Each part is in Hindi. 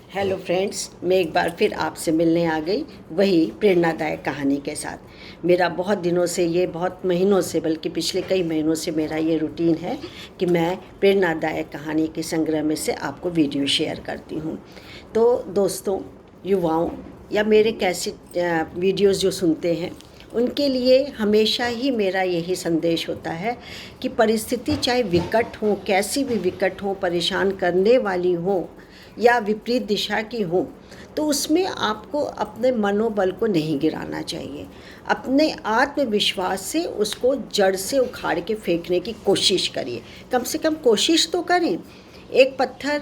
हेलो फ्रेंड्स, मैं एक बार फिर आपसे मिलने आ गई वही प्रेरणादायक कहानी के साथ। मेरा बहुत दिनों से बहुत महीनों से बल्कि पिछले कई महीनों से मेरा ये रूटीन है कि मैं प्रेरणादायक कहानी के संग्रह में से आपको वीडियो शेयर करती हूँ। तो दोस्तों, युवाओं या मेरे कैसेट वीडियोस जो सुनते हैं उनके लिए हमेशा ही मेरा यही संदेश होता है कि परिस्थिति चाहे विकट हो, कैसी भी विकट हो, परेशान करने वाली हो या विपरीत दिशा की हो, तो उसमें आपको अपने मनोबल को नहीं गिराना चाहिए। अपने आत्मविश्वास से उसको जड़ से उखाड़ के फेंकने की कोशिश करिए। कम से कम कोशिश तो करें। एक पत्थर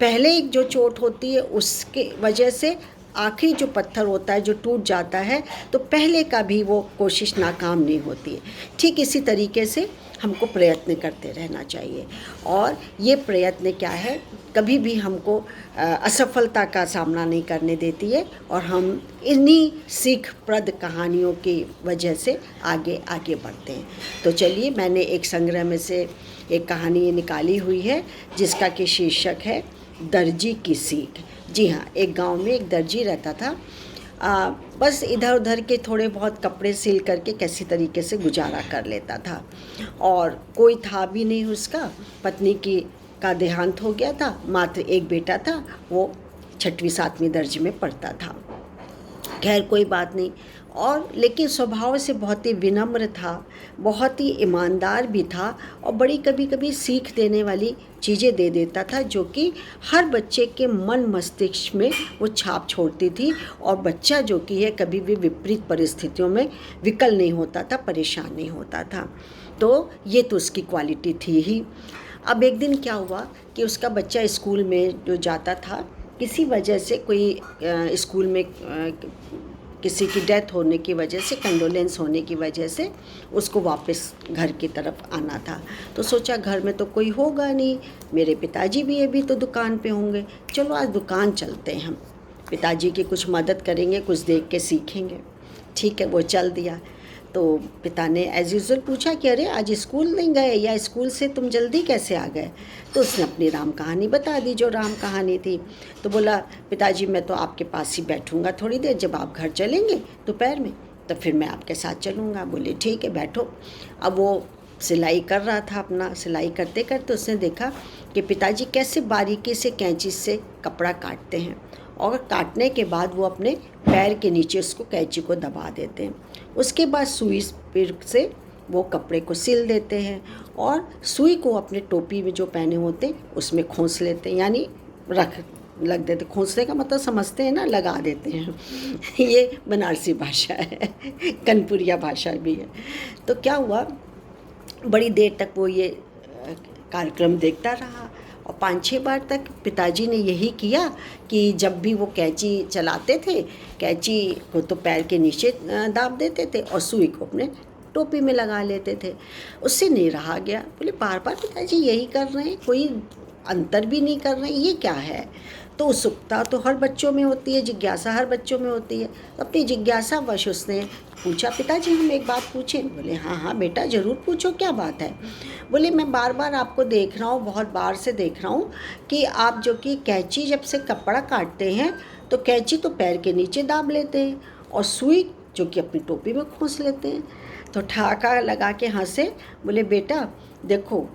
पहले एक जो चोट होती है उसके वजह से आखिरी जो पत्थर होता है जो टूट जाता है, तो पहले का भी वो कोशिश नाकाम नहीं होती है। ठीक इसी तरीके से हमको प्रयत्न करते रहना चाहिए। और ये प्रयत्न क्या है, कभी भी हमको असफलता का सामना नहीं करने देती है और हम इन्हीं सीखप्रद कहानियों की वजह से आगे आगे बढ़ते हैं। तो चलिए, मैंने एक संग्रह में से एक कहानी निकाली हुई है जिसका कि शीर्षक है दर्जी की सीख। जी हाँ, एक गांव में एक दर्जी रहता था। बस इधर उधर के थोड़े बहुत कपड़े सिल करके कैसी तरीके से गुजारा कर लेता था और कोई था भी नहीं उसका। पत्नी की का देहांत हो गया था, मात्र एक बेटा था, वो 6वीं 7वीं दर्जे में पढ़ता था। खैर कोई बात नहीं। और लेकिन स्वभाव से बहुत ही विनम्र था, बहुत ही ईमानदार भी था और बड़ी कभी कभी सीख देने वाली चीज़ें दे देता था जो कि हर बच्चे के मन मस्तिष्क में वो छाप छोड़ती थी। और बच्चा जो कि है कभी भी विपरीत परिस्थितियों में विकल नहीं होता था, परेशान नहीं होता था। तो ये तो उसकी क्वालिटी थी ही। अब एक दिन क्या हुआ कि उसका बच्चा स्कूल में जो जाता था, किसी वजह से कोई स्कूल में किसी की डेथ होने की वजह से, कंडोलेंस होने की वजह से उसको वापस घर की तरफ आना था। तो सोचा घर में तो कोई होगा नहीं, मेरे पिताजी भी अभी तो दुकान पे होंगे, चलो आज दुकान चलते हैं, हम पिताजी की कुछ मदद करेंगे, कुछ देख के सीखेंगे। ठीक है, वो चल दिया। तो पिता ने एज़ यूज़ुअल पूछा कि अरे आज स्कूल नहीं गए, या स्कूल से तुम जल्दी कैसे आ गए? तो उसने अपनी राम कहानी बता दी, जो राम कहानी थी। तो बोला, पिताजी मैं तो आपके पास ही बैठूंगा थोड़ी देर, जब आप घर चलेंगे दोपहर में तो फिर मैं आपके साथ चलूँगा। बोले ठीक है, बैठो। अब वो सिलाई कर रहा था, अपना सिलाई करते करते उसने देखा कि पिताजी कैसे बारीकी से कैंची से कपड़ा काटते हैं और काटने के बाद वो अपने पैर के नीचे उसको कैंची को दबा देते हैं। उसके बाद सुई फिर से वो कपड़े को सिल देते हैं और सुई को अपने टोपी में जो पहने होते हैं उसमें खोंस लेते हैं, यानी लग देते। खोंसने का मतलब समझते हैं ना, लगा देते हैं। ये बनारसी भाषा है, कनपुरिया भाषा भी है। तो क्या हुआ, बड़ी देर तक वो ये कार्यक्रम देखता रहा और 5-6 बार तक पिताजी ने यही किया कि जब भी वो कैंची चलाते थे, कैंची को तो पैर के नीचे दाब देते थे और सुई को अपने टोपी में लगा लेते थे। उससे नहीं रहा गया। बोले बार बार पिताजी यही कर रहे हैं, कोई अंतर भी नहीं कर रहे हैं, ये क्या है? तो उत्सुकता तो हर बच्चों में होती है, जिज्ञासा हर बच्चों में होती है। तो अपनी जिज्ञासा वश उसने पूछा, पिताजी हम एक बात पूछें? बोले हाँ हाँ बेटा, ज़रूर पूछो, क्या बात है? बोले मैं बार बार आपको देख रहा हूँ, बहुत बार से देख रहा हूँ कि आप जो कि कैंची जब से कपड़ा काटते हैं तो कैंची तो पैर के नीचे दाब लेते हैं और सुई जो कि अपनी टोपी में खोंस लेते हैं। तो ठहाका लगा के हंसे। बोले बेटा देखो,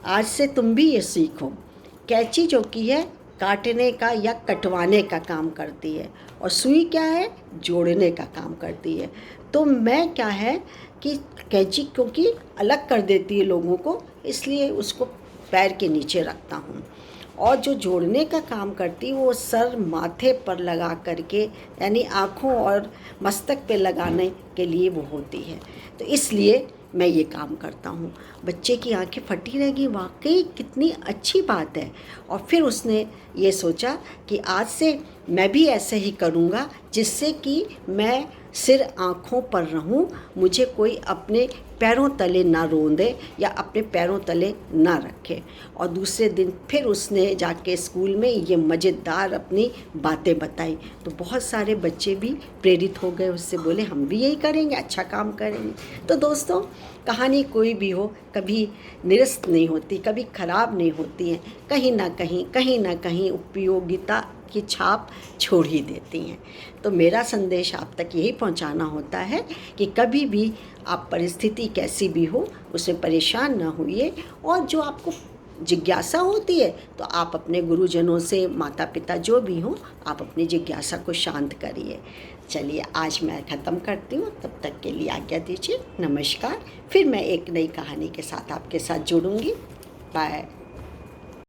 आज से तुम भी ये सीखो, कैंची जो कि है काटने का या कटवाने का काम करती है और सुई क्या है, जोड़ने का काम करती है। तो मैं क्या है कि कैंची क्योंकि अलग कर देती है लोगों को, इसलिए उसको पैर के नीचे रखता हूँ। और जो जोड़ने का काम करती है वो सर माथे पर लगा करके, यानी आँखों और मस्तक पे लगाने के लिए वो होती है। तो इसलिए मैं ये काम करता हूँ। बच्चे की आंखें फटी रहेगी, वाकई कितनी अच्छी बात है। और फिर उसने ये सोचा कि आज से मैं भी ऐसे ही करूँगा, जिससे कि मैं सिर आँखों पर रहूँ, मुझे कोई अपने पैरों तले ना रोंदे या अपने पैरों तले ना रखे। और दूसरे दिन फिर उसने जाके स्कूल में ये मज़ेदार अपनी बातें बताई। तो बहुत सारे बच्चे भी प्रेरित हो गए उससे, बोले हम भी यही करेंगे, अच्छा काम करेंगे। तो दोस्तों, कहानी कोई भी हो कभी निरस्त नहीं होती, कभी ख़राब नहीं होती हैं, कहीं ना कहीं उपयोगिता की छाप छोड़ ही देती हैं। तो मेरा संदेश आप तक यही पहुंचाना होता है कि कभी भी आप परिस्थिति कैसी भी हो उसमें परेशान ना होइए, और जो आपको जिज्ञासा होती है तो आप अपने गुरुजनों से, माता पिता जो भी हों, आप अपनी जिज्ञासा को शांत करिए। चलिए आज मैं ख़त्म करती हूँ, तब तक के लिए आज्ञा दीजिए। नमस्कार। फिर मैं एक नई कहानी के साथ आपके साथ जुड़ूंगी। बाय।